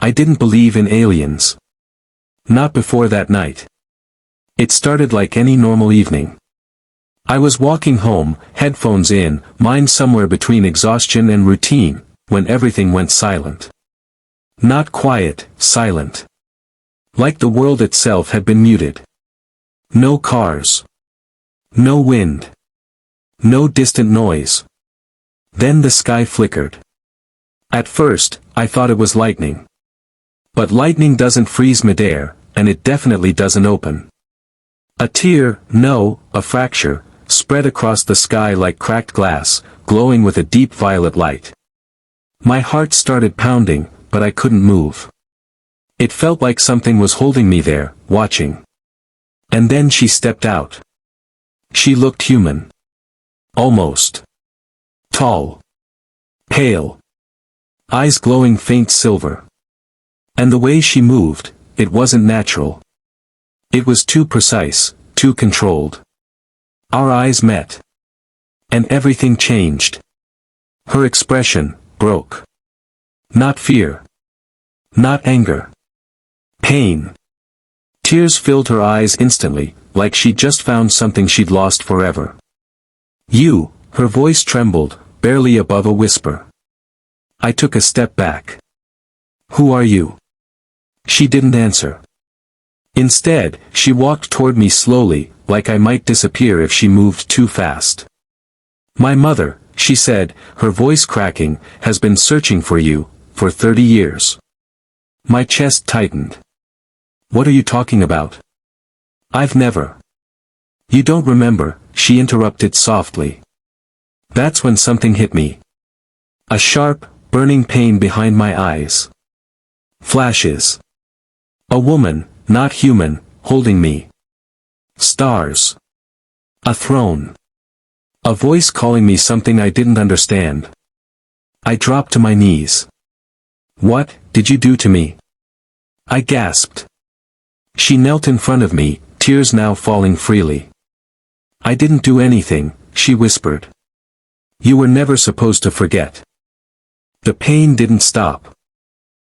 I didn't believe in aliens. Not before that night. It started like any normal evening. I was walking home, headphones in, mind somewhere between exhaustion and routine, when everything went silent. Not quiet, silent. Like the world itself had been muted. No cars. No wind. No distant noise. Then the sky flickered. At first, I thought it was lightning. But lightning doesn't freeze midair, and it definitely doesn't open. A tear, no, a fracture, spread across the sky like cracked glass, glowing with a deep violet light. My heart started pounding, but I couldn't move. It felt like something was holding me there, watching. And then she stepped out. She looked human. Almost. Tall. Pale. Eyes glowing faint silver. And the way she moved, it wasn't natural. It was too precise, too controlled. Our eyes met. And everything changed. Her expression broke. Not fear. Not anger. Pain. Tears filled her eyes instantly, like she'd just found something she'd lost forever. You, her voice trembled, barely above a whisper. I took a step back. Who are you? She didn't answer. Instead, she walked toward me slowly, like I might disappear if she moved too fast. My mother, she said, her voice cracking, has been searching for you, for 30 years. My chest tightened. What are you talking about? I've never. You don't remember, she interrupted softly. That's when something hit me. A sharp, burning pain behind my eyes. Flashes. A woman, not human, holding me. Stars. A throne. A voice calling me something I didn't understand. I dropped to my knees. What did you do to me? I gasped. She knelt in front of me, tears now falling freely. I didn't do anything, she whispered. You were never supposed to forget. The pain didn't stop.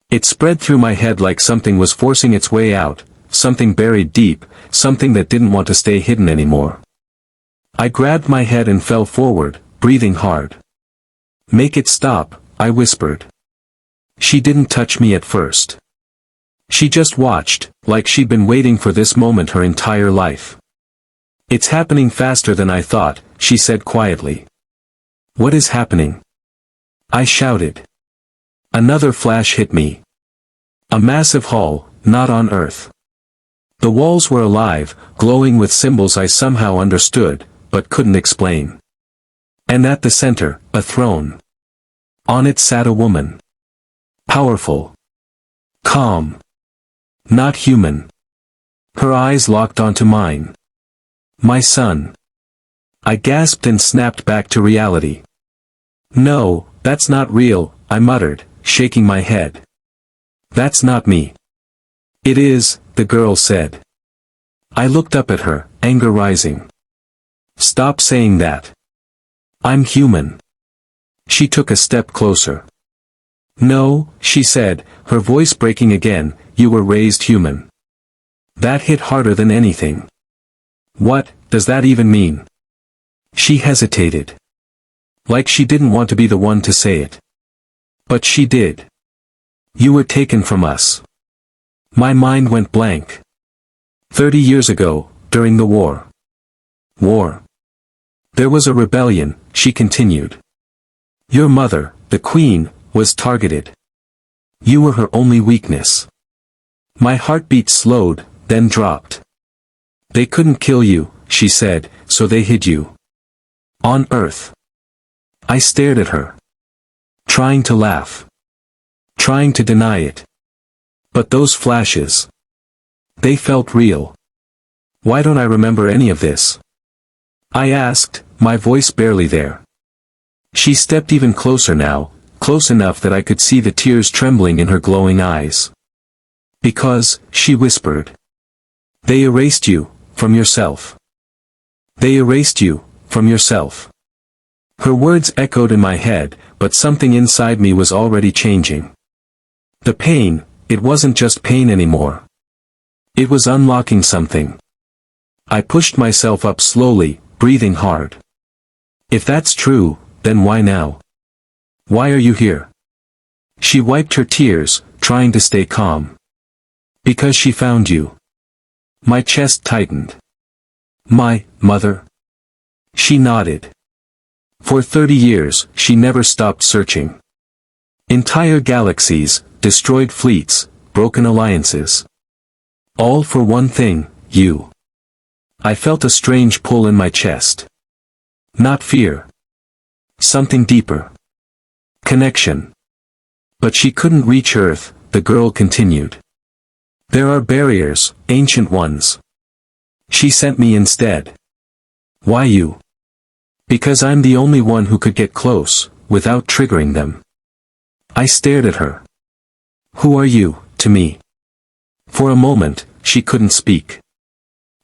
It spread through my head like something was forcing its way out, something buried deep, something that didn't want to stay hidden anymore. I grabbed my head and fell forward, breathing hard. Make it stop, I whispered. She didn't touch me at first. She just watched, like she'd been waiting for this moment her entire life. It's happening faster than I thought, she said quietly. What is happening? I shouted. Another flash hit me. A massive hall, not on Earth. The walls were alive, glowing with symbols I somehow understood, but couldn't explain. And at the center, a throne. On it sat a woman. Powerful. Calm. Not human. Her eyes locked onto mine. My son. I gasped and snapped back to reality. No, that's not real, I muttered, shaking my head. That's not me. It is, the girl said. I looked up at her, anger rising. Stop saying that. I'm human. She took a step closer. No, she said, her voice breaking again, you were raised human. That hit harder than anything. What does that even mean? She hesitated. Like she didn't want to be the one to say it. But she did. You were taken from us. My mind went blank. 30 years ago, during the war. War. There was a rebellion, she continued. Your mother, the queen, was targeted. You were her only weakness. My heartbeat slowed, then dropped. They couldn't kill you, she said, so they hid you. On Earth. I stared at her. Trying to laugh. Trying to deny it. But those flashes. They felt real. Why don't I remember any of this? I asked, my voice barely there. She stepped even closer now, close enough that I could see the tears trembling in her glowing eyes. Because, she whispered. They erased you, from yourself. They erased you, from yourself. Her words echoed in my head, but something inside me was already changing. The pain, it wasn't just pain anymore. It was unlocking something. I pushed myself up slowly, breathing hard. If that's true, then why now? Why are you here? She wiped her tears, trying to stay calm. Because she found you. My chest tightened. My mother? She nodded. For 30 years, she never stopped searching. Entire galaxies, destroyed fleets, broken alliances. All for one thing, you. I felt a strange pull in my chest. Not fear. Something deeper. Connection. But she couldn't reach Earth, the girl continued. There are barriers, ancient ones. She sent me instead. Why you? Because I'm the only one who could get close, without triggering them. I stared at her. Who are you, to me? For a moment, she couldn't speak.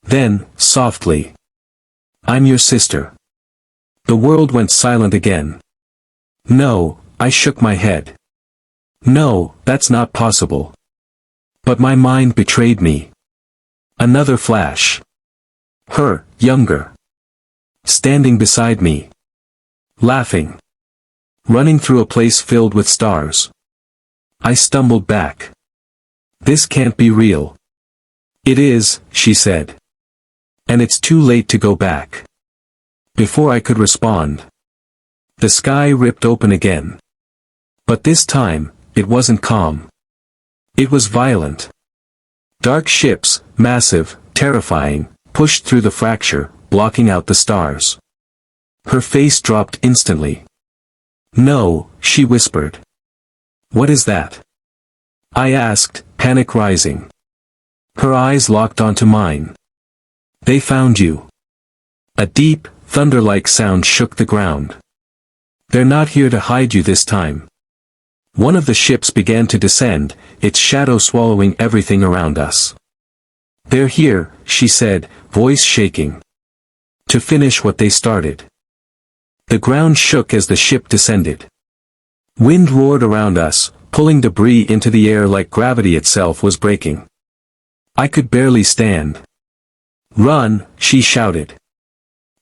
Then, softly. I'm your sister. The world went silent again. No, I shook my head. No, that's not possible. But my mind betrayed me. Another flash. Her, younger. Standing beside me. Laughing. Running through a place filled with stars. I stumbled back. This can't be real. It is, she said. And it's too late to go back. Before I could respond, the sky ripped open again. But this time, it wasn't calm. It was violent. Dark ships, massive, terrifying, pushed through the fracture, blocking out the stars. Her face dropped instantly. No, she whispered. What is that? I asked, panic rising. Her eyes locked onto mine. They found you. A deep, thunder-like sound shook the ground. They're not here to hide you this time. One of the ships began to descend, its shadow swallowing everything around us. They're here, she said, voice shaking. To finish what they started. The ground shook as the ship descended. Wind roared around us, pulling debris into the air like gravity itself was breaking. I could barely stand. Run, she shouted.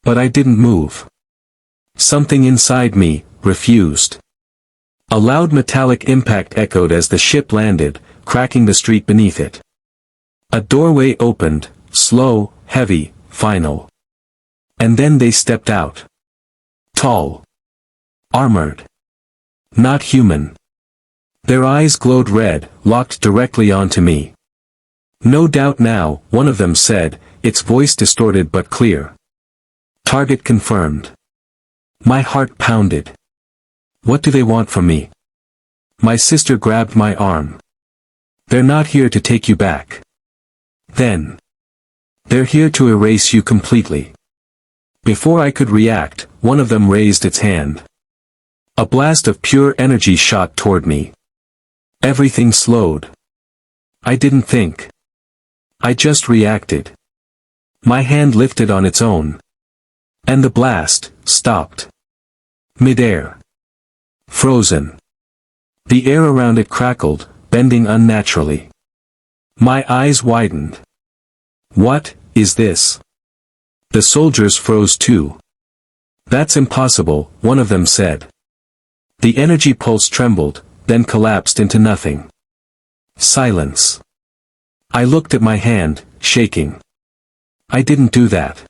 But I didn't move. Something inside me refused. A loud metallic impact echoed as the ship landed, cracking the street beneath it. A doorway opened, slow, heavy, final. And then they stepped out. Tall. Armored. Not human. Their eyes glowed red, locked directly onto me. No doubt now, one of them said, its voice distorted but clear. Target confirmed. My heart pounded. What do they want from me? My sister grabbed my arm. They're not here to take you back. Then. They're here to erase you completely. Before I could react, one of them raised its hand. A blast of pure energy shot toward me. Everything slowed. I didn't think. I just reacted. My hand lifted on its own. And the blast stopped. Midair. Frozen. The air around it crackled, bending unnaturally. My eyes widened. What is this? The soldiers froze too. That's impossible, one of them said. The energy pulse trembled, then collapsed into nothing. Silence. I looked at my hand, shaking. I didn't do that.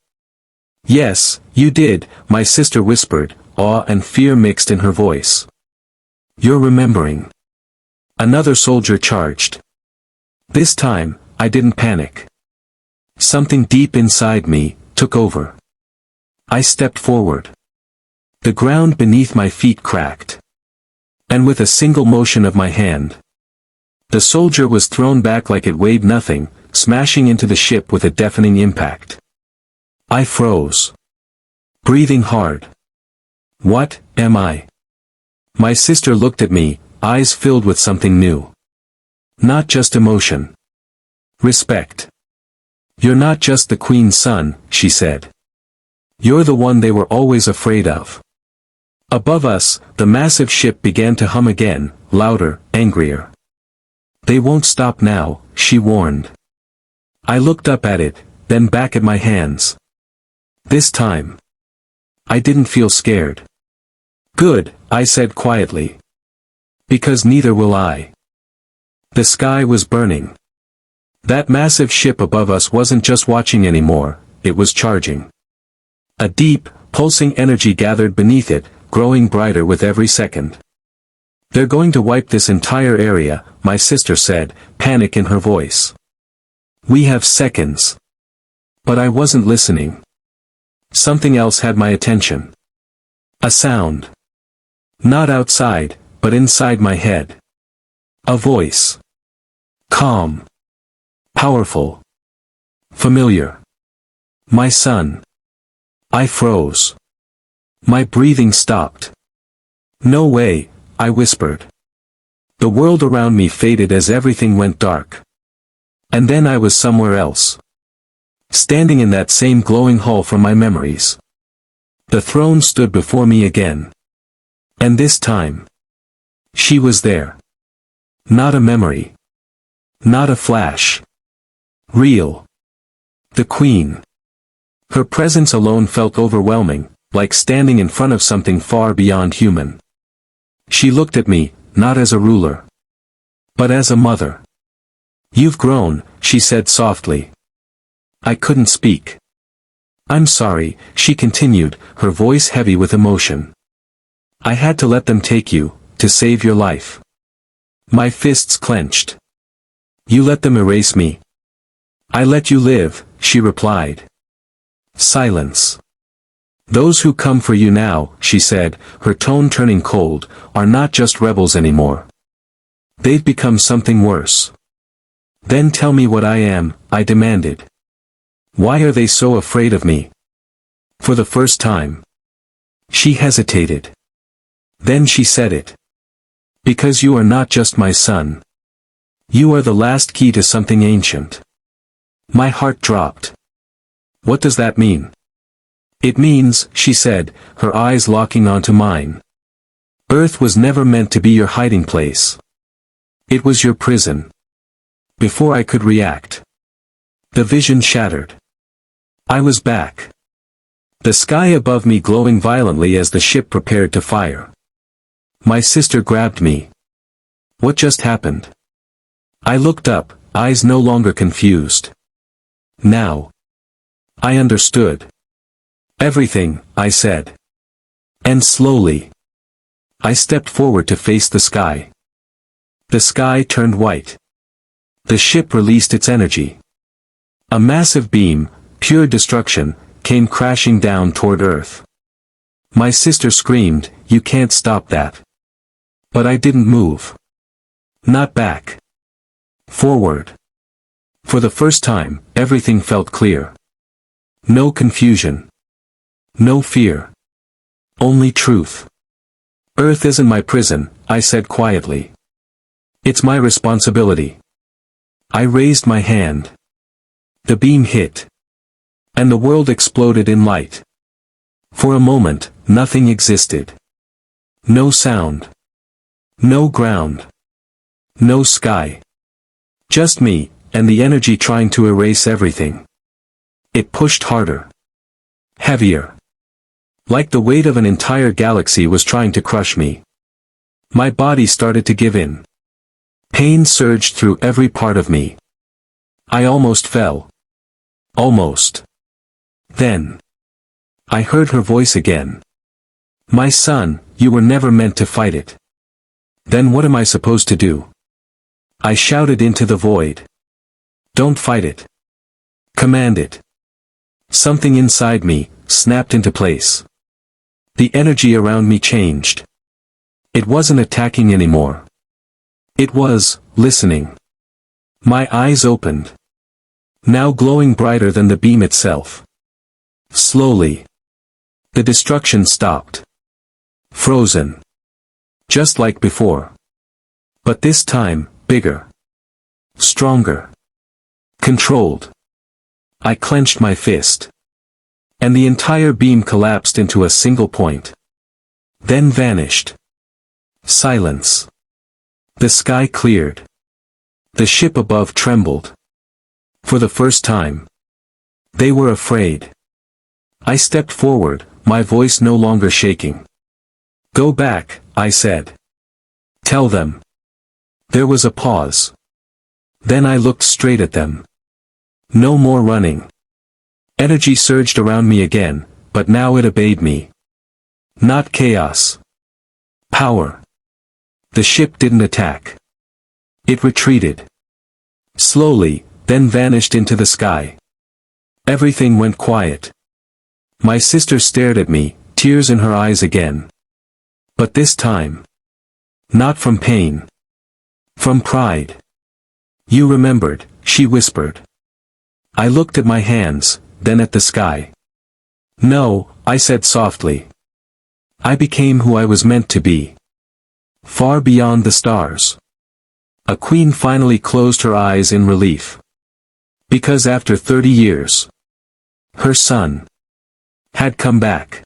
Yes, you did, my sister whispered, awe and fear mixed in her voice. You're remembering. Another soldier charged. This time, I didn't panic. Something deep inside me took over. I stepped forward. The ground beneath my feet cracked. And with a single motion of my hand, the soldier was thrown back like it weighed nothing, smashing into the ship with a deafening impact. I froze. Breathing hard. What am I? My sister looked at me, eyes filled with something new. Not just emotion. Respect. You're not just the Queen's son, she said. You're the one they were always afraid of. Above us, the massive ship began to hum again, louder, angrier. They won't stop now, she warned. I looked up at it, then back at my hands. This time, I didn't feel scared. Good, I said quietly. Because neither will I. The sky was burning. That massive ship above us wasn't just watching anymore, it was charging. A deep, pulsing energy gathered beneath it, growing brighter with every second. They're going to wipe this entire area, my sister said, panic in her voice. We have seconds. But I wasn't listening. Something else had my attention. A sound. Not outside, but inside my head. A voice. Calm. Powerful. Familiar. My son. I froze. My breathing stopped. No way, I whispered. The world around me faded as everything went dark. And then I was somewhere else. Standing in that same glowing hall from my memories. The throne stood before me again. And this time, she was there. Not a memory. Not a flash. Real. The Queen. Her presence alone felt overwhelming, like standing in front of something far beyond human. She looked at me, not as a ruler, but as a mother. You've grown, she said softly. I couldn't speak. I'm sorry, she continued, her voice heavy with emotion. I had to let them take you, to save your life. My fists clenched. You let them erase me. I let you live, she replied. Silence. Those who come for you now, she said, her tone turning cold, are not just rebels anymore. They've become something worse. Then tell me what I am, I demanded. Why are they so afraid of me? For the first time. She hesitated. Then she said it. Because you are not just my son. You are the last key to something ancient. My heart dropped. What does that mean? It means, she said, her eyes locking onto mine. Earth was never meant to be your hiding place. It was your prison. Before I could react, the vision shattered. I was back. The sky above me glowing violently as the ship prepared to fire. My sister grabbed me. What just happened? I looked up, eyes no longer confused. Now. I understood. Everything, I said. And slowly. I stepped forward to face the sky. The sky turned white. The ship released its energy. A massive beam, pure destruction, came crashing down toward Earth. My sister screamed, "You can't stop that." But I didn't move. Not back. Forward. For the first time, everything felt clear. No confusion. No fear. Only truth. Earth isn't my prison, I said quietly. It's my responsibility. I raised my hand. The beam hit. And the world exploded in light. For a moment, nothing existed. No sound. No ground. No sky. Just me, and the energy trying to erase everything. It pushed harder. Heavier. Like the weight of an entire galaxy was trying to crush me. My body started to give in. Pain surged through every part of me. I almost fell. Almost. Then. I heard her voice again. My son, you were never meant to fight it. Then what am I supposed to do? I shouted into the void. Don't fight it. Command it. Something inside me snapped into place. The energy around me changed. It wasn't attacking anymore. It was listening. My eyes opened. Now glowing brighter than the beam itself. Slowly. The destruction stopped. Frozen. Just like before. But this time, bigger. Stronger. Controlled. I clenched my fist. And the entire beam collapsed into a single point. Then vanished. Silence. The sky cleared. The ship above trembled. For the first time. They were afraid. I stepped forward, my voice no longer shaking. "Go back," I said. "Tell them." There was a pause. Then I looked straight at them. No more running. Energy surged around me again, but now it obeyed me. Not chaos. Power. The ship didn't attack. It retreated. Slowly, then vanished into the sky. Everything went quiet. My sister stared at me, tears in her eyes again. But this time. Not from pain. From pride. "You remembered," she whispered. I looked at my hands, then at the sky. "No," I said softly. "I became who I was meant to be. Far beyond the stars." A queen finally closed her eyes in relief. Because after 30 years, her son had come back.